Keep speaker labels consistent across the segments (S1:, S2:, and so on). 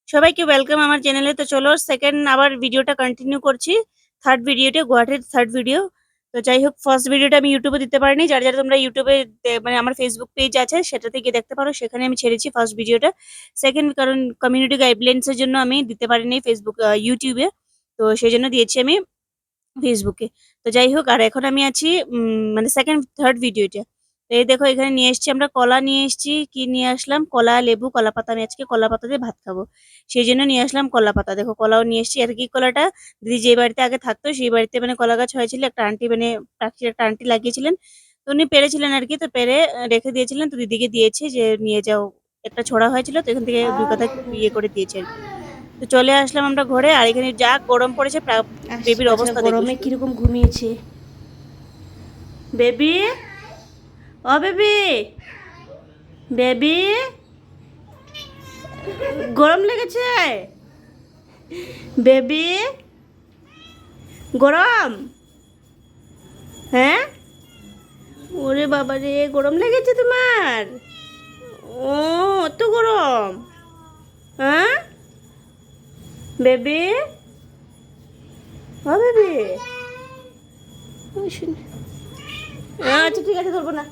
S1: সবাইকে ওয়েলকাম আমার চ্যানেলে। তো চলো সেকেন্ড আবার ভিডিওটা কন্টিনিউ করছি। থার্ড ভিডিওতে গুয়াহাটির থার্ড ভিডিও। তো যাই হোক ফার্স্ট ভিডিওটা আমি ইউটিউবে দিতে পারিনি। যারা তোমরা ইউটিউবে মানে আমার ফেসবুক পেজ আছে সেটাতে গিয়ে দেখতে পারো। সেখানে আমি ছেড়েছি ফার্স্ট ভিডিওটা। সেকেন্ড কারণ কমিউনিটি গাইডলাইন্স এর জন্য আমি দিতে পারিনি ফেসবুক ইউটিউবে। তো সেজন্য দিয়েছি আমি ফেসবুকে। তো যাই হোক আর এখন আমি আছি মানে সেকেন্ড থার্ড ভিডিওটা। তো এই দেখো এখানে নিয়ে এসেছি আমরা কলা নিয়ে এসেছি। কি নিয়ে আসলাম? কলা, লেবু, কলা পাতা। আমি আজকে কলা পাতা দিয়ে ভাত খাবো। সেই জন্য নিয়ে আসলাম কলা পাতা। দেখো কলাও নিয়ে এসেছি। আর কি কলাটা দিদি যে বাড়িতে আগে থাকতো সেই বাড়িতে মানে কলা গাছ হয়েছিল। একটা আন্টি মানে পাখির একটা আন্টি লাগিয়েছিলেন। তো উনি পেরেছিলেন আর কি। তো পেরে রেখে দিয়েছিলেন। তো দিদিকে দিয়েছি যে নিয়ে যাও। একটা ছোড়া হয়েছিল তো এখান থেকে ২ কথা ইয়ে করে দিয়েছে আর কি। তো চলে আসলাম আমরা ঘরে। আর এখানে যা গরম পড়েছে বেবির
S2: আচ্ছা
S1: অবস্থা দেখো
S2: গরমে
S1: শুধু।
S2: কিরকম ঘুমিয়েছে বেবি। ও বেবি, বেবি গরম লেগেছে? বেবি গরম? হ্যাঁ, ওরে বাবা রে, গরম লেগেছে তোমার? ও অত গরম? হ্যাঁ বেবি, ও বেবি। আচ্ছা ঠিক আছে, ধরবো না।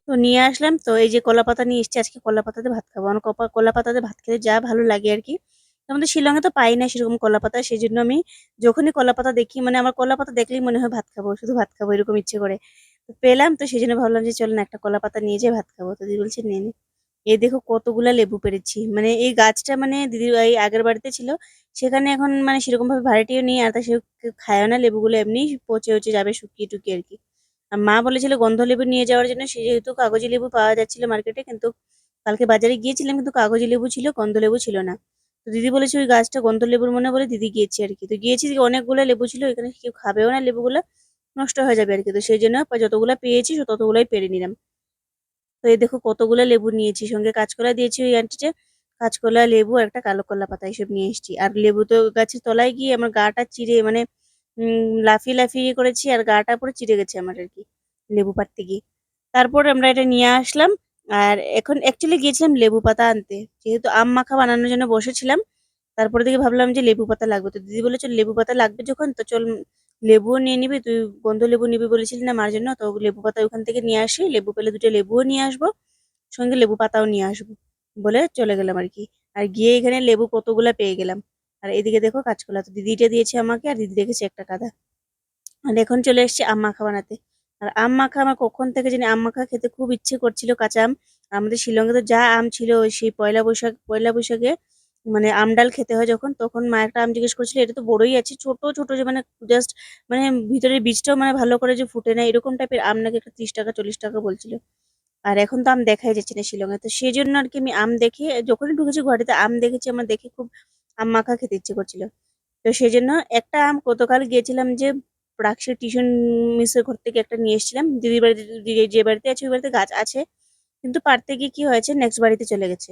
S1: তো নিয়ে আসলাম। তো এই যে কলা পাতা নিয়ে এসেছি। আজকে কলা পাতাতে ভাত খাবো। আমার কলা পাতাতে ভাত খেতে যা ভালো লাগে আর কি। আমাদের শিলংয়ে তো পাই না সেরকম কলা পাতা। সেই জন্য আমি যখনই কলা পাতা দেখি মানে আমার কলা পাতা দেখলেই মনে হয় ভাত খাবো, শুধু ভাত খাবো এরকম ইচ্ছে করে। তো পেলাম তো সেই জন্য ভাবলাম যে চল না একটা কলা পাতা নিয়ে যাই ভাত খাবো। তো দিদি বলছে নে নে। এই দেখো কতগুলা লেবু পেরেছি। মানে এই গাছটা মানে দিদির এই আগের বাড়িতে ছিল। সেখানে এখন মানে সেরকম ভাবে ভাড়াটিও নেই আর তা সে খায়ও না লেবুগুলো, এমনি পচে হচ্ছে যাবে শুকিয়ে টুকিয়ে আর কি। আর মা বলেছিল গন্ধ লেবু নিয়ে যাওয়ার জন্য। সে যেহেতু কাগজি লেবু পাওয়া যাচ্ছিল মার্কেটে, কিন্তু কালকে বাজারে গিয়েছিলাম কিন্তু কাগজি লেবু ছিল, গন্ধ লেবু ছিল না। তো দিদি বলেছে ওই গাছটা গন্ধ লেবুর মনে বলে দিদি গিয়েছি আর কি। তো গিয়েছি অনেকগুলো লেবু ছিল, এখানে কেউ খাবেও না লেবুগুলো, নষ্ট হয়ে যাবে আর কি। তো সেই জন্য যতগুলো পেয়েছি ততগুলোই পেরে নিলাম। তো এই দেখো কতগুলো লেবু নিয়েছি, সঙ্গে কাঁচকলা দিয়েছি ওই আন্টিটা। কাঁচকলা, লেবু আর একটা কালো কলা পাতা এইসব নিয়ে এসেছি। আর লেবু তো গাছের তলায় গিয়ে আমার গাটা চিড়ে মানে লাফিয়ে লাফিয়ে ইয়ে করেছি আর গাটা পুরো চিড়ে গেছে আমার আর কি লেবু পাড়তে গিয়ে। তারপর আমরা এটা নিয়ে আসলাম। আর এখন অ্যাকচুয়ালি গিয়েছিলাম লেবু পাতা আনতে, যেহেতু আম মাখা বানানোর জন্য বসেছিলাম। তারপরে দেখে ভাবলাম যে লেবু পাতা লাগবে। তো দিদি বলে চল লেবু পাতা লাগবে যখন তো চল লেবুও নিয়ে নিবি, তুই গন্ধ লেবু নিবি বলেছিলি না মার জন্য। তো লেবু পাতা ওখান থেকে নিয়ে আসি, লেবু পেলে 2টা লেবুও নিয়ে আসবো, সঙ্গে লেবু পাতাও নিয়ে আসবো বলে চলে গেলাম আর কি। আর গিয়ে এখানে লেবু কতগুলা পেয়ে গেলাম। আর এদিকে দেখো কাঁচকলা তো দিদিটা দিয়েছে আমাকে, আর দিদি রেখেছে একটা কাঁদা। আর এখন চলে এসেছি আম মাখা বানাতে। আর আম মাখা আমার কখন থেকে জানি আম মাখা খেতে খুব ইচ্ছে করছিল, কাঁচা আম। আর আমাদের শিলংয়ে তো যা আম ছিল ওই সেই পয়লা বৈশাখে মানে আম ডাল খেতে হয় যখন, তখন মা একটা আম জিজ্ঞেস করছিল, এটা তো বড়ই আছে, ছোট ছোট যে মানে জাস্ট মানে ভিতরের বীজটাও মানে ভালো করে যে ফুটে না এরকম টাইপের আম, নাকি একটা 30 টাকা 40 টাকা বলছিল। আর এখন তো আম দেখাই যাচ্ছে না শিলংয়ে। তো সেই জন্য আর কি আমি আম দেখে যখনই ঢুকেছি গুয়াহাটিতে আম দেখেছি, আমার দেখে খুব আম মাখা খেতে ইচ্ছে করছিল। তো সেই জন্য একটা আম গতকাল গিয়েছিলাম যে প্রাক্সির টিউশন মিসের ঘর থেকে একটা নিয়ে এসেছিলাম। দিদির বাড়িতে যে বাড়িতে আছে ওই বাড়িতে গাছ আছে, কিন্তু পারতে গিয়ে কি হয়েছে নেক্সট বাড়িতে চলে গেছে,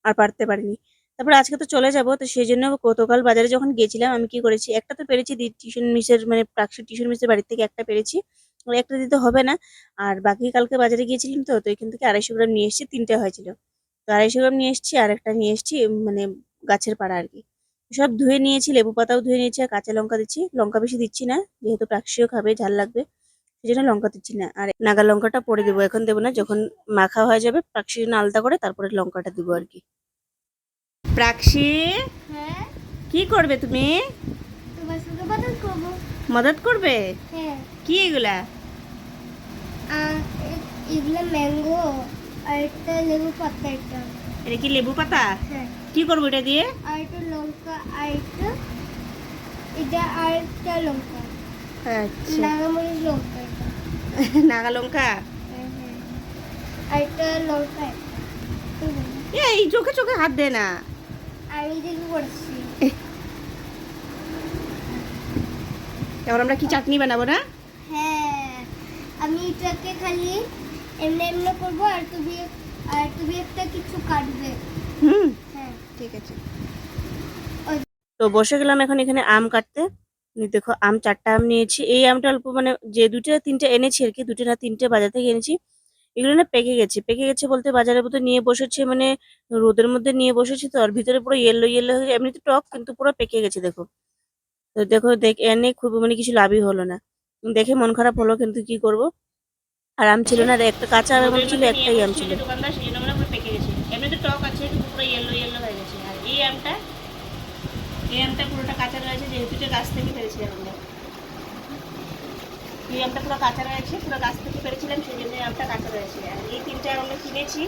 S1: আর পারতে পারিনি। তারপর আজকে তো চলে যাব। তো সেই জন্য গতকাল বাজারে যখন গেছিলাম আমি কি করেছি, একটা তো পেরেছি টিউশন মিসের মানে প্রাক্সির টিউশন মিসের বাড়ি থেকে একটা পেরেছি, আর একটা দিতে হবে না। আর বাকি কালকে বাজারে গিয়েছিলাম তো এখান থেকে 250 গ্রাম নিয়ে এসেছি, 3টে হয়েছিল। তো 250 গ্রাম নিয়ে এসেছি আর একটা নিয়ে এসেছি মানে গাছের পাড়া আর কি। সব ধুয়ে নিয়েছি, লেবু পাতাও ধুয়ে নিয়েছি, আর কাঁচা লঙ্কা দিচ্ছি। লঙ্কা বেশি দিচ্ছি না, যেহেতু প্রাক্সিও খাবে, ঝাল লাগবে, সেই জন্য লঙ্কা দিচ্ছি না। আর নাগা লঙ্কাটা পরে দেবো, এখন দেবো না, যখন মাখা হয়ে যাবে প্রাক্সির জন্য আলাদা করে তারপরে লঙ্কাটা দেবো আর কি। প্রাক্সি,
S3: হ্যাঁ,
S1: কি করবে তুমি?
S3: তোমার সঙ্গে মদত করবো।
S1: মদত করবে?
S3: হ্যাঁ,
S1: কি এগুলা?
S3: এগুলো ম্যাঙ্গো আর একটা লেবু পাতা একটা।
S1: এটা কি লেবু পাতা?
S3: হ্যাঁ,
S1: কি করবো এটা দিয়ে?
S3: আর একটা লঙ্কা আর একটা এটা আর একটা লঙ্কা,
S1: আচ্ছা,
S3: নাগামরিচ লঙ্কা এটা।
S1: নাগা লঙ্কা।
S3: হ্যাঁ হ্যাঁ, আর একটা লঙ্কা।
S1: এই চোখে চোখে হাত দে না।
S3: আমি দেখে করছি।
S1: এবার আমরা কি চাটনি বানাবো না?
S3: হ্যাঁ, আমি এটাকে খালি এমনি এমনি করবো আর তুমি একটা কিছু কাটবে।
S1: হুম,
S3: হ্যাঁ,
S1: ঠিক আছে।
S3: ওই
S1: তো বসে গেলাম এখন এখানে আম কাটতে। দেখো আম 4টা আম নিয়েছি। এই আমটা অল্প মানে যে 2টা 3টা এনেছি আর কি, 2টা না 3টে বাজার থেকে এনেছি। এগুলো না পেকে গেছে। পেকে গেছে বলতে বাজারের মধ্যে নিয়ে বসেছে মানে রোদের মধ্যে নিয়ে বসেছি তো, আর ভিতরে পুরো ইয়েলো ইয়েলো হয়ে এমনিতে টক কিন্তু পুরো পেকে গেছে দেখো। তো দেখো এনে খুব মানে কিছু লাভই হলো না। দেখে মন খারাপ হলো, কিন্তু কি করব। আর আম ছিল না, আর একটা কাঁচা আমের মধ্যে ছিল, একটাই আম ছিল।
S2: দোকানদার সেই জন্য পুরো পেকে গেছে, এমনিতে টক আছে কিন্তু পুরো ইয়েলো ইয়েলো হয়ে গেছে। আর এই আমটা পুরোটা কাঁচা রয়েছে, যেহেতু এটা গাছ থেকে পেরেছিলাম আমরা। এই আমটা পুরো কাঁচা রয়েছে, পুরো গাছ থেকে পেরেছিলাম, সেই জন্য এই আমটা কাঁচা রয়েছে। আর এই 3টা আম আমরা কিনেছি।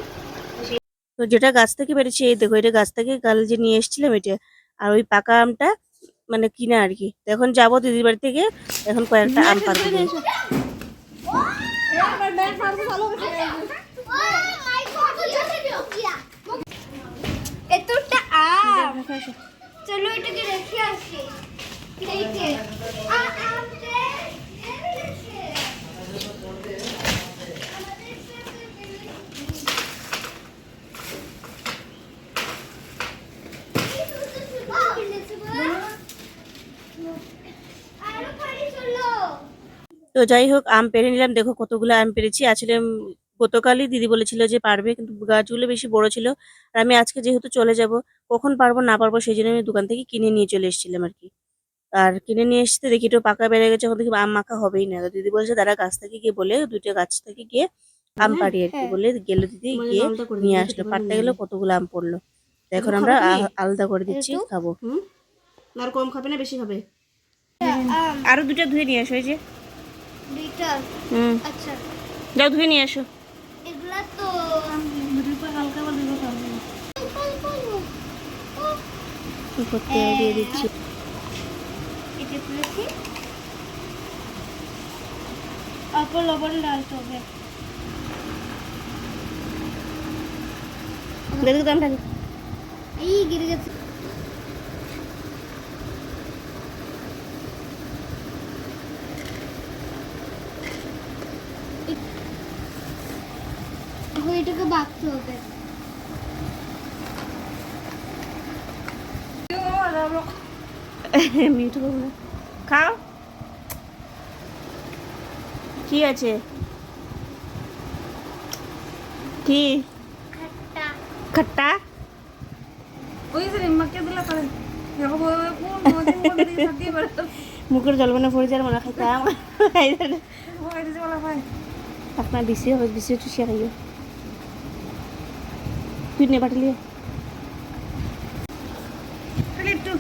S1: তো যেটা গাছ থেকে পেরেছি এই দেখো, এটা গাছ থেকে কাল যে নিয়ে এসেছিলাম এটা। আর ওই পাকা আমটা মানে কিনা আর কি। তো এখন যাবো দিদির বাড়ি থেকে, এখন কয়েকটা আম পারবো দিয়ে।
S3: এতটা আম, চলো এটাকে রেখে আসি। এইটে আমতে আরো পানি চলো।
S1: তো যাই হোক আম পেরে নিলাম। দেখো কতগুলো আম পেরেছি। আসলে গতকালই দিদি বলেছিল যে পারবে, কিন্তু গাছগুলো বেশি বড় ছিল। আর আমি আজকে যেহেতু চলে যাব, কখন পারবো না পারবো সেই জন্য আমি দোকান থেকে কিনে নিয়ে চলে এসেছিলাম আর কি। আর কিনে নিয়ে এসতে দেখি একটু পাকা বেড়ে গেছে, এখন দেখি আম মাখা হবেই না। তো দিদি বলছে দাঁড়া গাছ থেকে গিয়ে বলে 2টা গাছ থেকে গিয়ে আম পাড়ি আর কি, বলে গেল দিদি গিয়ে নিয়ে আসলো। পাড়তে গেলে কতগুলো আম পড়লো। তো এখন আমরা আলাদা করে দিচ্ছি, খাবো।
S2: আর কম খাবে না বেশি খাবে?
S3: আম
S1: আরো 2টা ধুয়ে নিয়ে আসো, এই যে।
S3: দুইটা। আচ্ছা
S1: যাও ধুয়ে নিয়ে আসো।
S3: এগুলা তো
S1: করতে দিয়ে দিচ্ছি।
S3: এটা তুলেছি, অল্প লবণ ডালতে হবে।
S1: দেখো তো আমটা
S3: এই গিরে গেছে। এটাকে বাঁধতে হবে।
S1: মিউট করবো না। খাও। কি আছে? কি
S3: খট্টা
S1: খট্টা? মুখের জল মানে পড়ে যার মনে খাইতাম। আপনার বেশি হবে, বেশি চুষিয়া খাইও। তুই নে বাটলি একটু।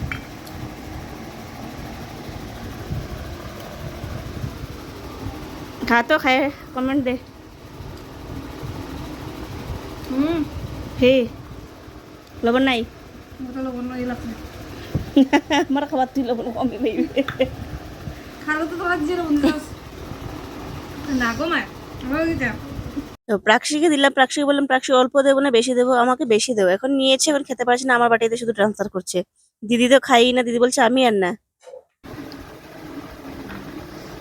S1: খা তো, খায় কমেন্ট দে। হে লবণ নাই? আমার খাবার তুই লবণ কমে পাইবি। তো প্রাক্ষীকে দিলাম, প্রাক্ষীকে বললাম প্রাক্ষী অল্প দেবো না বেশি দেবো, আমাকে বেশি দেবো। এখন নিয়েছে, এখন খেতে পারছে না, আমার বাটিতে শুধু ট্রান্সফার করছে। দিদি তো খাই না, দিদি বলছে আমি আর না।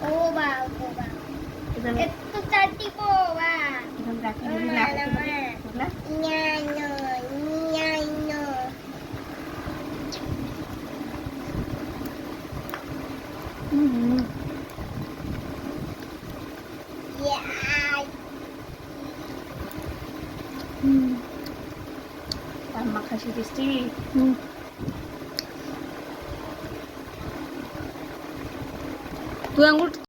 S3: ও বাবা একটু চাটি পো বা ñaño ñaño
S1: মাখাসি টেস্টি।
S2: তুই আঙ্গুর